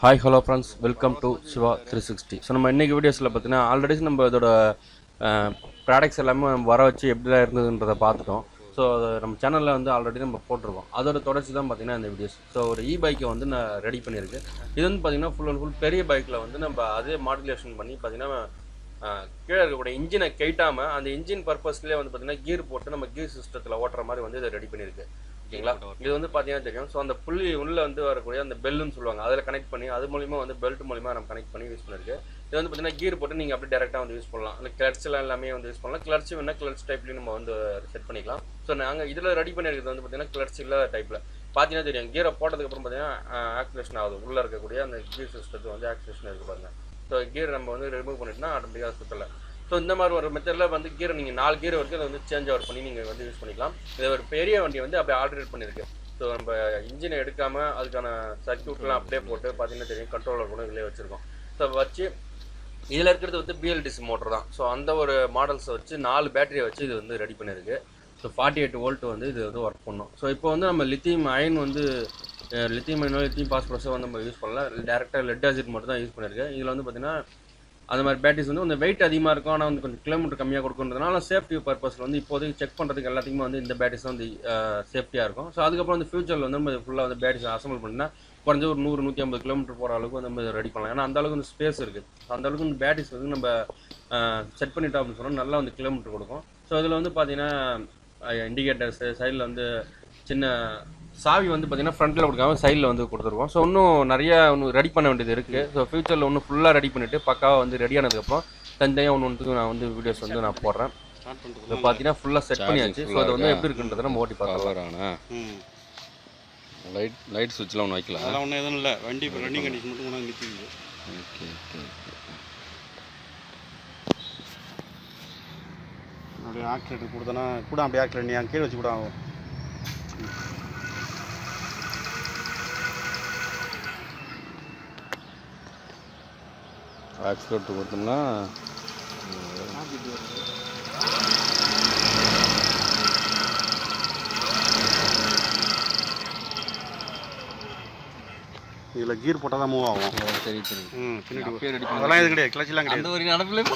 Hi, hello friends, welcome to Shiva 360. So நம்ம இன்றைக்கி வீடியோஸில் பார்த்தீங்கன்னா ஆல்ரெடி நம்ம இதோட ப்ராடக்ட்ஸ் எல்லாமே நம்ம வர வச்சு எப்படிலாம் இருந்ததுன்றதை பார்த்துட்டோம். ஸோ அதை நம்ம சேனலில் வந்து ஆல்ரெடி நம்ம போட்டிருக்கோம். அதோட தொடர்ச்சி தான் பார்த்தீங்கன்னா இந்த வீடியோஸ். ஸோ ஒரு பைக்கை வந்து நான் ரெடி பண்ணியிருக்கு. இது வந்து பார்த்தீங்கன்னா ஃபுல் அண்ட் ஃபுல் பெரிய பைக்கில் வந்து நம்ம அதே மாடுலேஷன் பண்ணி பார்த்தீங்கன்னா கீழே இருக்கக்கூடிய இன்ஜினை கைட்டாமல் அந்த இன்ஜின் பர்பஸ்லேயே வந்து பார்த்தீங்கன்னா கீர் போட்டு நம்ம கீர் சிஸ்டத்தில் ஓட்டுற மாதிரி வந்து இதை ரெடி பண்ணியிருக்கு. ஓகேங்களா, இது வந்து பார்த்தீங்கன்னா தெரியும். ஸோ அந்த புள்ளி உள்ள வந்து வரக்கூடிய அந்த பெல்லுன்னு சொல்லுவாங்க, அதில் கனெக்ட் பண்ணி அது மூலிமா வந்து பெல்ட் மூலிமா நம்ம கனெக்ட் பண்ணி யூஸ் பண்ணிருக்கு. இது வந்து பார்த்தீங்கன்னா கீர் போட்டு நீங்கள் அப்படியே டேரெக்டாக வந்து யூஸ் பண்ணலாம். அந்த கிளட்ச்லாம் எல்லாமே வந்து யூஸ் பண்ணலாம். கிளட்ச் வேணால் கிளட்ச் டைப்லேயும் நம்ம வந்து செட் பண்ணிக்கலாம். ஸோ நாங்கள் இதில் ரெடி பண்ணியிருக்கிறது வந்து பார்த்தீங்கன்னா கிளட்ச் இல்லாத டைப்பில் பார்த்தீங்கன்னா தெரியும். கீரை போட்டதுக்கப்புறம் பார்த்தீங்கன்னா ஆக்சிலேஷன் ஆகுது. உள்ளே இருக்கக்கூடிய அந்த கீர் சிஸ்டத்துக்கு வந்து ஆக்சிலேஷன் இருக்குது பாருங்க. ஸோ கீர் நம்ம வந்து ரிமூவ் பண்ணிட்டோம்னா ஆட்டோமேட்டிக்காக சுற்றலை. ஸோ இந்த மாதிரி ஒரு மெத்தடில் வந்து கீரை நீங்கள் 4 கீரை வரைக்கும் அதை வந்து சேஞ்ச் ஓவர் பண்ணி நீங்கள் வந்து யூஸ் பண்ணிக்கலாம். இது ஒரு பெரிய வண்டி வந்து அப்படியே ஆல்ட்ரேட் பண்ணியிருக்கு. ஸோ நம்ம இன்ஜினை எடுக்காமல் அதுக்கான சர்க்யூட்லாம் அப்படியே போட்டு பார்த்தீங்கன்னா தெரியும், கண்ட்ரோலர் கூட இதிலே வச்சுருக்கோம். ஸோ வச்சு இதில் இருக்கிறது வந்து bldc மோட்டர் தான். ஸோ அந்த ஒரு மாடல்ஸை வச்சு 4 பேட்டரியை வச்சு இது வந்து ரெடி பண்ணியிருக்கு. ஸோ 48 வோல்ட் வந்து இது வந்து ஒர்க் பண்ணும். ஸோ இப்போ வந்து நம்ம லித்தியம் அயன் வந்து லித்தியம் அயனோ லித்தியம் பாஸ்பரஸோ வந்து நம்ம யூஸ் பண்ணலாம். டேரெக்டாக லெட் ஆசிட் மட்டும் தான் யூஸ் பண்ணியிருக்கேன். இதில் வந்து பார்த்தீங்கன்னா அந்த மாதிரி பேட்டரிஸ் வந்து கொஞ்சம் வெயிட் அதிகமாக இருக்கும், ஆனால் வந்து கொஞ்சம் கிலோமீட்டர் கம்மியாக கொடுக்குறதுனால சேஃப்டி பர்பஸில் வந்து இப்போதைக்கு செக் பண்ணுறதுக்கு எல்லாத்துக்குமே வந்து இந்த பேட்டரிஸ் வந்து சேஃப்டியாக இருக்கும். ஸோ அதுக்கப்புறம் வந்து ஃபியூச்சரில் வந்து நம்ம ஃபுல்லாக வந்து பேட்டரிஸ் அசம்பிள் பண்ணினா குறைஞ்ச ஒரு 100-150 கிலோமீட்டர் போகிற அளவுக்கு வந்து நம்ம ரெடி பண்ணலாம். ஏன்னா அந்தளவுக்கு வந்து ஸ்பேஸ் இருக்குது. அந்தளவுக்கு வந்து பேட்டரிஸ் வந்து நம்ம செட் பண்ணிட்டோம் அப்படின்னு சொன்னால் நல்லா வந்து கிலோமீட்டர் கொடுக்கும். ஸோ இதில் வந்து பார்த்தீங்கன்னா இண்டிகேட்டர்ஸு சைடில் வந்து சின்ன சாவி வந்து பார்த்தீங்கன்னா ஃப்ரண்ட்டில் கொடுக்காம சைடில் வந்து கொடுத்துருக்கோம். ஸோ இன்னும் நிறையா இன்னும் ரெடி பண்ண வேண்டியது இருக்குது. ஸோ ஃபியூச்சரில் ஒன்று ஃபுல்லாக ரெடி பண்ணிவிட்டு பக்காவாக வந்து ரெடி ஆனதுக்கப்புறம் தனித்தனியாக ஒன்று நான் வந்து வீடியோஸ் வந்து நான் போடுறேன். இப்போ பார்த்தீங்கன்னா ஃபுல்லாக செட் பண்ணியாச்சு. ஸோ அது வந்து எப்படி இருக்குன்றதை நம்ம ஓட்டி பார்க்கலாம். லைட் சுவிட்ச்லாம் ஒன்று வைக்கலாம். அதெல்லாம் ஒன்றும் எதுவும் இல்லை. வண்டி இப்போ ரன்னிங் கண்டிஷன் மட்டும் கொண்டாந்து நிறுத்திங்க. ஓகே ஓகே அப்படியே ஆக்சிலேட்டர் கொடுத்தனா கூட அப்படியே ஆக்சிலேட்டர் நீ அங்கே கீழே வச்சு கூட ஆகும். ஆக்சிலேட்டர் கொடுத்தோம்னா இதில் கீர் போட்டால் தான் மூவ் ஆகும். சரி சரி. பின்னாடி அதெல்லாம் எதுவும் கிடையாது. கிளச்செல்லாம் கிடையாது. அந்த ஒரு நடப்பில்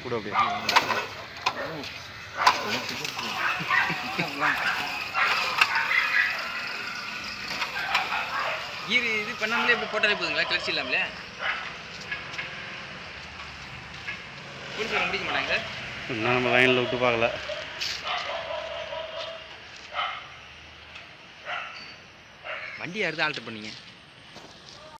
கூட அப்படியே கீர் இது பண்ணாமலே இப்படி போட்டாலே போதுங்களா? கிளர்ச்சி இல்லாமலே போலீஸ் முடிக்க மாட்டாங்க சார். இன்னும் நம்ம லைனில் விட்டு பார்க்கல. வண்டி யாருதான் ஆல்டர் பண்ணீங்க?